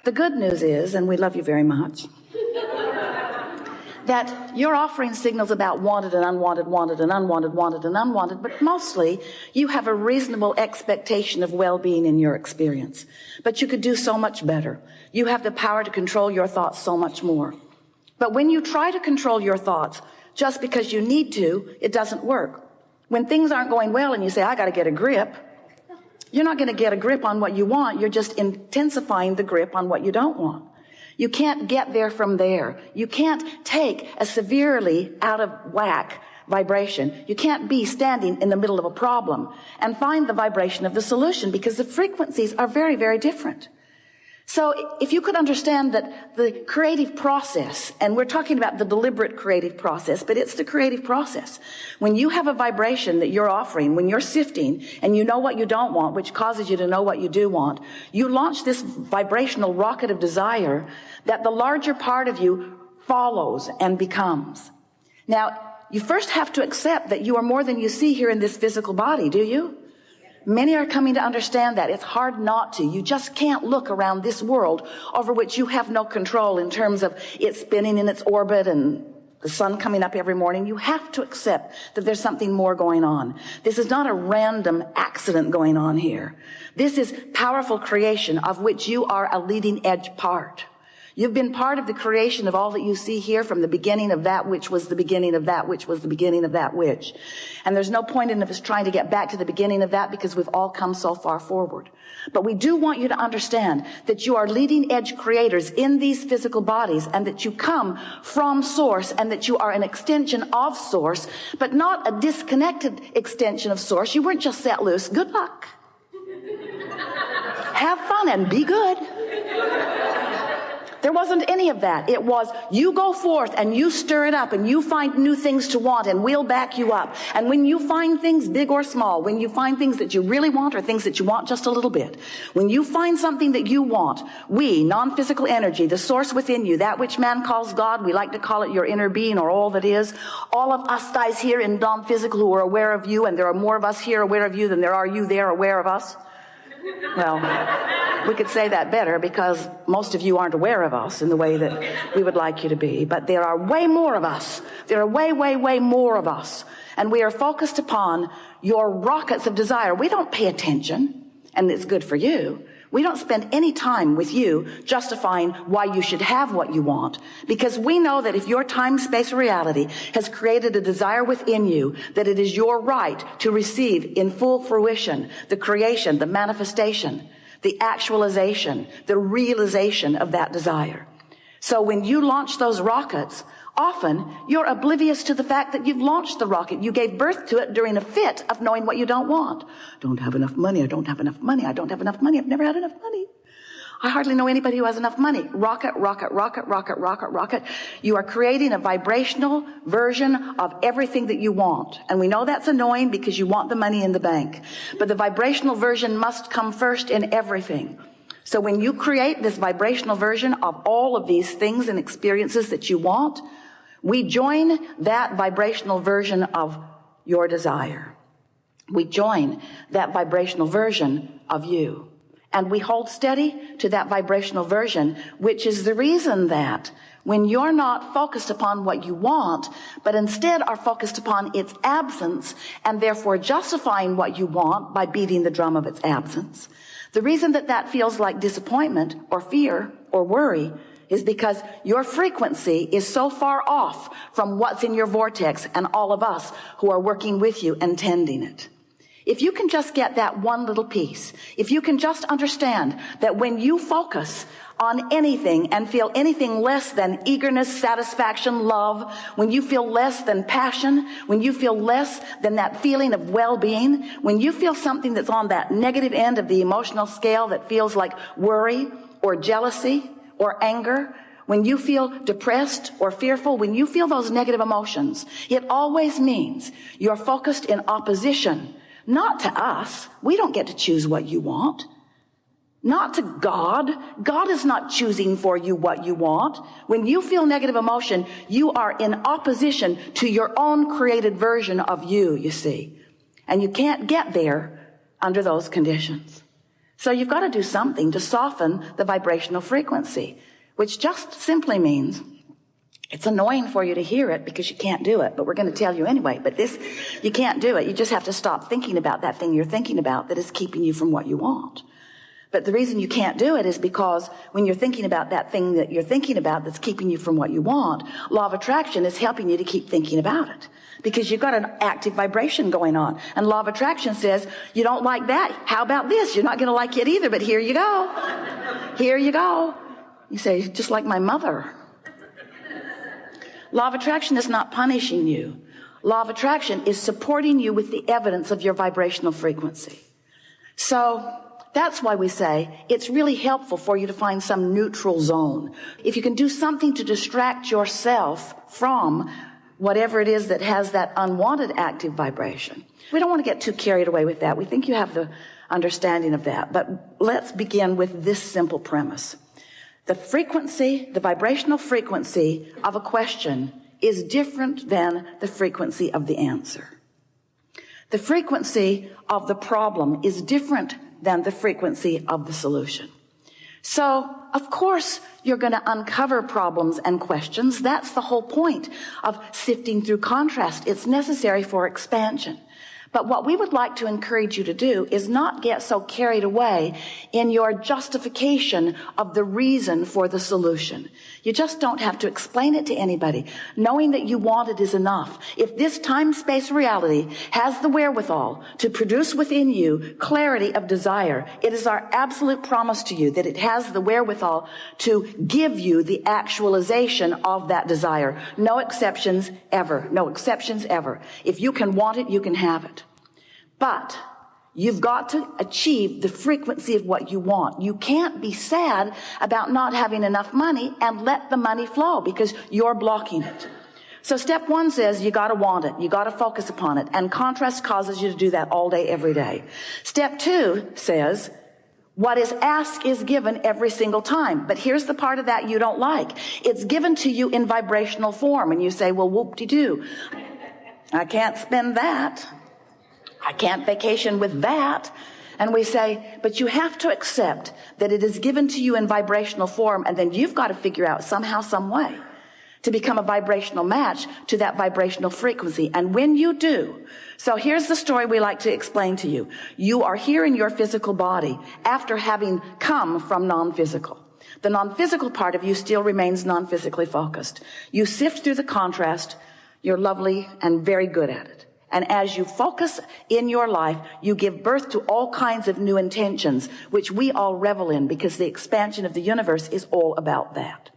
The good news is, and we love you very much, that you're offering signals about wanted and unwanted, wanted and unwanted, wanted and unwanted, but mostly you have a reasonable expectation of well-being in your experience. But you could do so much better. You have the power to control your thoughts so much more. But when you try to control your thoughts just because you need to, it doesn't work. When things aren't going well and you say, I got to get a grip, you're not going to get a grip on what you want. You're just intensifying the grip on what you don't want. You can't get there from there. You can't take a severely out of whack vibration. You can't be standing in the middle of a problem and find the vibration of the solution, because the frequencies are very, very different. So if you could understand that the creative process, and we're talking about the deliberate creative process, but it's the creative process. When you have a vibration that you're offering, when you're sifting and you know what you don't want, which causes you to know what you do want, you launch this vibrational rocket of desire that the larger part of you follows and becomes. Now, you first have to accept that you are more than you see here in this physical body, do you? Many are coming to understand that. It's hard not to. You just can't look around this world over which you have no control in terms of it spinning in its orbit and the sun coming up every morning. You have to accept that there's something more going on. This is not a random accident going on here. This is powerful creation of which you are a leading edge part. You've been part of the creation of all that you see here from the beginning of that which was the beginning of that which was the beginning of that which. And there's no point in us trying to get back to the beginning of that, because we've all come so far forward. But we do want you to understand that you are leading edge creators in these physical bodies, and that you come from source, and that you are an extension of source, but not a disconnected extension of source. You weren't just set loose. Good luck. Have fun and be good. There wasn't any of that. It was, you go forth and you stir it up and you find new things to want, and we'll back you up. And when you find things big or small, when you find things that you really want or things that you want just a little bit, when you find something that you want, we, non-physical energy, the source within you, that which man calls God, we like to call it your inner being or all that is, all of us guys here in non-physical who are aware of you, and there are more of us here aware of you than there are you there aware of us. Well, we could say that better, because most of you aren't aware of us in the way that we would like you to be. But there are way more of us. There are way, way, way more of us. And we are focused upon your rockets of desire. We don't pay attention, and it's good for you. We don't spend any time with you justifying why you should have what you want, because we know that if your time, space, or reality has created a desire within you, that it is your right to receive in full fruition the creation, the manifestation, the actualization, the realization of that desire. So when you launch those rockets, often you're oblivious to the fact that you've launched the rocket. You gave birth to it during a fit of knowing what you don't want. Don't have enough money. I don't have enough money. I don't have enough money. I've never had enough money. I hardly know anybody who has enough money. Rocket, rocket, rocket, rocket, rocket, rocket. You are creating a vibrational version of everything that you want. And we know that's annoying because you want the money in the bank. But the vibrational version must come first in everything. So when you create this vibrational version of all of these things and experiences that you want, we join that vibrational version of your desire. We join that vibrational version of you. And we hold steady to that vibrational version, which is the reason that when you're not focused upon what you want, but instead are focused upon its absence, and therefore justifying what you want by beating the drum of its absence, the reason that that feels like disappointment or fear or worry is because your frequency is so far off from what's in your vortex and all of us who are working with you and tending it. If you can just get that one little piece, if you can just understand that when you focus on anything and feel anything less than eagerness, satisfaction, love, when you feel less than passion, when you feel less than that feeling of well-being, when you feel something that's on that negative end of the emotional scale that feels like worry or jealousy or anger, when you feel depressed or fearful, when you feel those negative emotions, it always means you're focused in opposition. Not to us. We don't get to choose what you want. Not to God. God is not choosing for you what you want. When you feel negative emotion, you are in opposition to your own created version of you see. And you can't get there under those conditions. So you've got to do something to soften the vibrational frequency, which just simply means it's annoying for you to hear it because you can't do it, but we're going to tell you anyway. But you can't do it. You just have to stop thinking about that thing you're thinking about that is keeping you from what you want. But the reason you can't do it is because when you're thinking about that thing that you're thinking about that's keeping you from what you want, law of attraction is helping you to keep thinking about it. Because you've got an active vibration going on. And law of attraction says, you don't like that. How about this? You're not going to like it either, but here you go. Here you go. You say, just like my mother. Law of attraction is not punishing you. Law of attraction is supporting you with the evidence of your vibrational frequency. So that's why we say it's really helpful for you to find some neutral zone. If you can do something to distract yourself from whatever it is that has that unwanted active vibration. We don't want to get too carried away with that. We think you have the understanding of that. But let's begin with this simple premise. The frequency, the vibrational frequency of a question is different than the frequency of the answer. The frequency of the problem is different than the frequency of the solution. So, of course, you're going to uncover problems and questions. That's the whole point of sifting through contrast. It's necessary for expansion. But what we would like to encourage you to do is not get so carried away in your justification of the reason for the solution. You just don't have to explain it to anybody. Knowing that you want it is enough. If this time-space reality has the wherewithal to produce within you clarity of desire, it is our absolute promise to you that it has the wherewithal to give you the actualization of that desire. No exceptions ever. No exceptions ever. If you can want it, you can have it. But you've got to achieve the frequency of what you want. You can't be sad about not having enough money and let the money flow because you're blocking it. So step one says you got to want it. You got to focus upon it. And contrast causes you to do that all day, every day. Step two says what is asked is given every single time. But here's the part of that you don't like. It's given to you in vibrational form. And you say, well, whoop-de-doo. I can't spend that. I can't vacation with that. And we say, but you have to accept that it is given to you in vibrational form, and then you've got to figure out somehow, some way to become a vibrational match to that vibrational frequency. And when you do, so here's the story we like to explain to you. You are here in your physical body after having come from non-physical. The non-physical part of you still remains non-physically focused. You sift through the contrast. You're lovely and very good at it. And as you focus in your life, you give birth to all kinds of new intentions, which we all revel in because the expansion of the universe is all about that.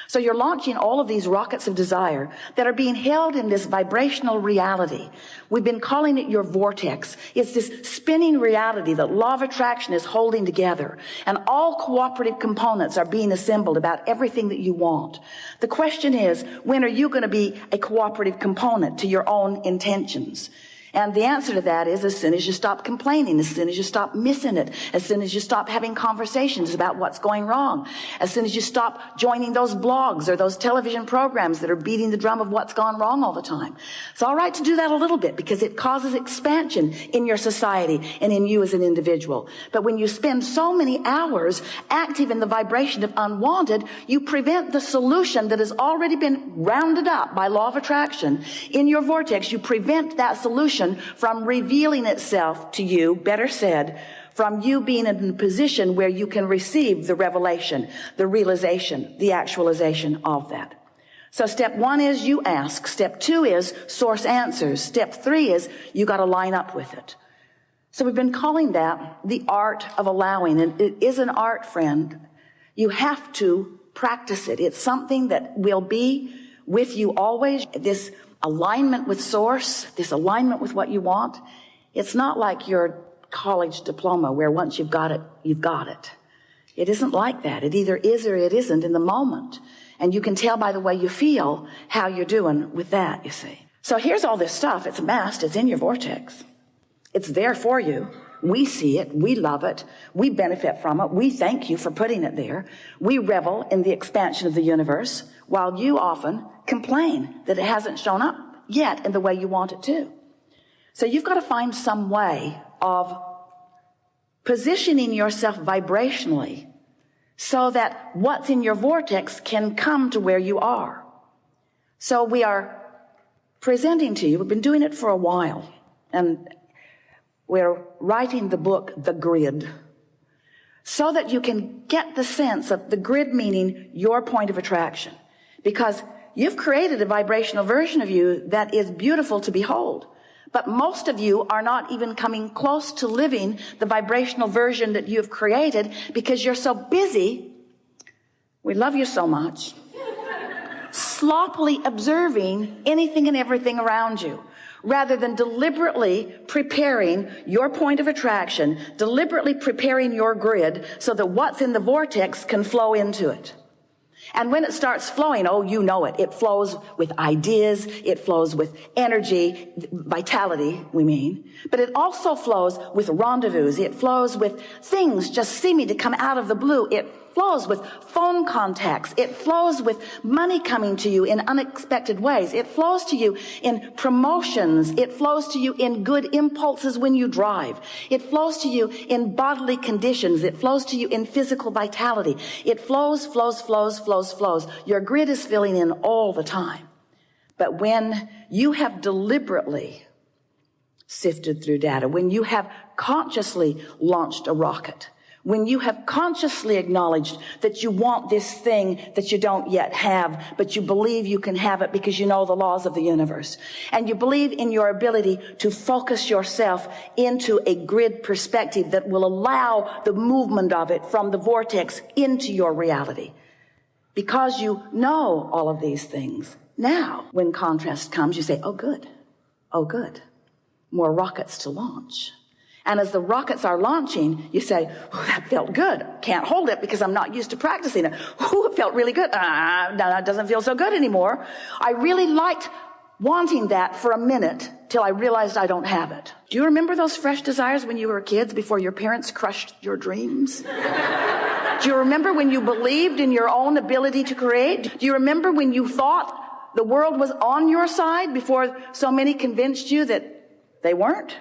So you're launching all of these rockets of desire that are being held in this vibrational reality. We've been calling it your vortex. It's this spinning reality that law of attraction is holding together. And all cooperative components are being assembled about everything that you want. The question is, when are you going to be a cooperative component to your own intentions? And the answer to that is as soon as you stop complaining, as soon as you stop missing it, as soon as you stop having conversations about what's going wrong, as soon as you stop joining those blogs or those television programs that are beating the drum of what's gone wrong all the time. It's all right to do that a little bit because it causes expansion in your society and in you as an individual. But when you spend so many hours active in the vibration of unwanted, you prevent the solution that has already been rounded up by law of attraction in your vortex. You prevent that solution from revealing itself to you, better said, from you being in a position where you can receive the revelation, the realization, the actualization of that. So step one is you ask. Step two is source answers. Step three is you got to line up with it. So we've been calling that the art of allowing. And it is an art, friend. You have to practice it. It's something that will be with you always. This alignment with source, this alignment with what you want. It's not like your college diploma where once you've got it, you've got it. It isn't like that. It either is or it isn't in the moment. And you can tell by the way you feel how you're doing with that, you see. So here's all this stuff. It's amassed. It's in your vortex. It's there for you. We see it. We love it. We benefit from it. We thank you for putting it there. We revel in the expansion of the universe while you often complain that it hasn't shown up yet in the way you want it to. So you've got to find some way of positioning yourself vibrationally so that what's in your vortex can come to where you are. So we are presenting to you, we've been doing it for a while, and we're writing the book, The Grid, so that you can get the sense of the grid meaning your point of attraction. Because you've created a vibrational version of you that is beautiful to behold. But most of you are not even coming close to living the vibrational version that you've created because you're so busy. We love you so much. Sloppily observing anything and everything around you, rather than deliberately preparing your point of attraction, deliberately preparing your grid so that what's in the vortex can flow into it. And when it starts flowing, oh, you know it. It flows with ideas. It flows with energy, vitality, we mean. But it also flows with rendezvous. It flows with things just seeming to come out of the blue. It flows with phone contacts. It flows with money coming to you in unexpected ways. It flows to you in promotions. It flows to you in good impulses when you drive. It flows to you in bodily conditions. It flows to you in physical vitality. It flows. Your grid is filling in all the time. But when you have deliberately sifted through data, when you have consciously launched a rocket, when you have consciously acknowledged that you want this thing that you don't yet have, but you believe you can have it because you know the laws of the universe, and you believe in your ability to focus yourself into a grid perspective that will allow the movement of it from the vortex into your reality. Because you know all of these things, now when contrast comes, you say, oh good, more rockets to launch. And as the rockets are launching, you say, oh, that felt good. Can't hold it because I'm not used to practicing it. Oh, it felt really good. No, it doesn't feel so good anymore. I really liked wanting that for a minute till I realized I don't have it. Do you remember those fresh desires when you were kids before your parents crushed your dreams? Do you remember when you believed in your own ability to create? Do you remember when you thought the world was on your side before so many convinced you that they weren't?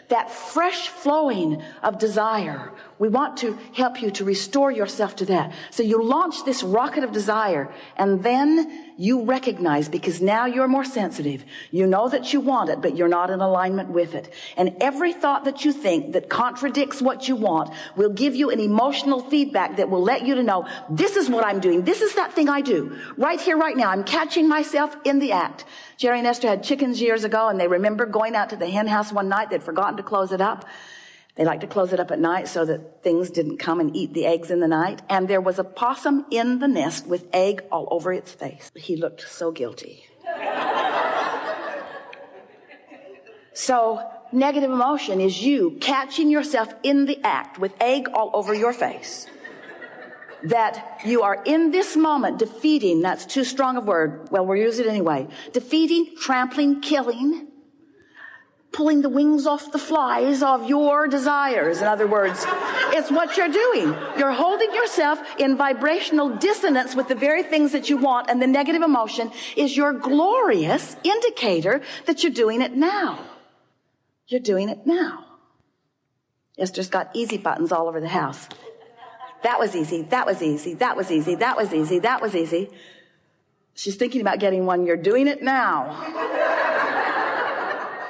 That fresh flowing of desire. We want to help you to restore yourself to that. So you launch this rocket of desire, and then you recognize, because now you're more sensitive. You know that you want it, but you're not in alignment with it. And every thought that you think that contradicts what you want will give you an emotional feedback that will let you to know, this is what I'm doing. This is that thing I do. Right here, right now. I'm catching myself in the act. Jerry and Esther had chickens years ago, and they remember going out to the hen house one night. They'd forgotten to close it up. They liked to close it up at night so that things didn't come and eat the eggs in the night. And there was a possum in the nest with egg all over its face. He looked so guilty. So negative emotion is you catching yourself in the act with egg all over your face. That you are in this moment defeating, that's too strong a word, well, we'll use it anyway, defeating, trampling, killing, pulling the wings off the flies of your desires. In other words, it's what you're doing. You're holding yourself in vibrational dissonance with the very things that you want, and the negative emotion is your glorious indicator that you're doing it now. You're doing it now. Esther's got easy buttons all over the house. That was easy, that was easy, that was easy, that was easy, that was easy. She's thinking about getting one. You're doing it now.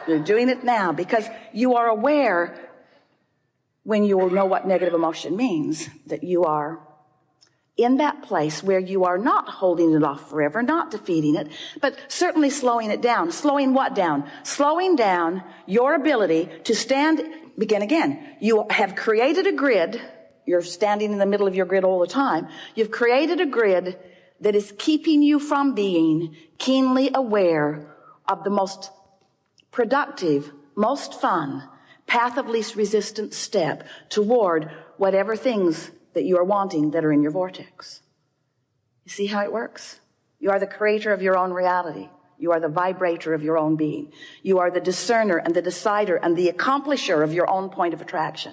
You're doing it now because you are aware, when you will know what negative emotion means, that you are in that place where you are not holding it off forever, not defeating it, but certainly slowing it down. Slowing what down? Slowing down your ability to stand, begin again. You have created a grid. You're standing in the middle of your grid all the time. You've created a grid that is keeping you from being keenly aware of the most productive, most fun, path of least resistance step toward whatever things that you are wanting that are in your vortex. You see how it works? You are the creator of your own reality. You are the vibrator of your own being. You are the discerner and the decider and the accomplisher of your own point of attraction.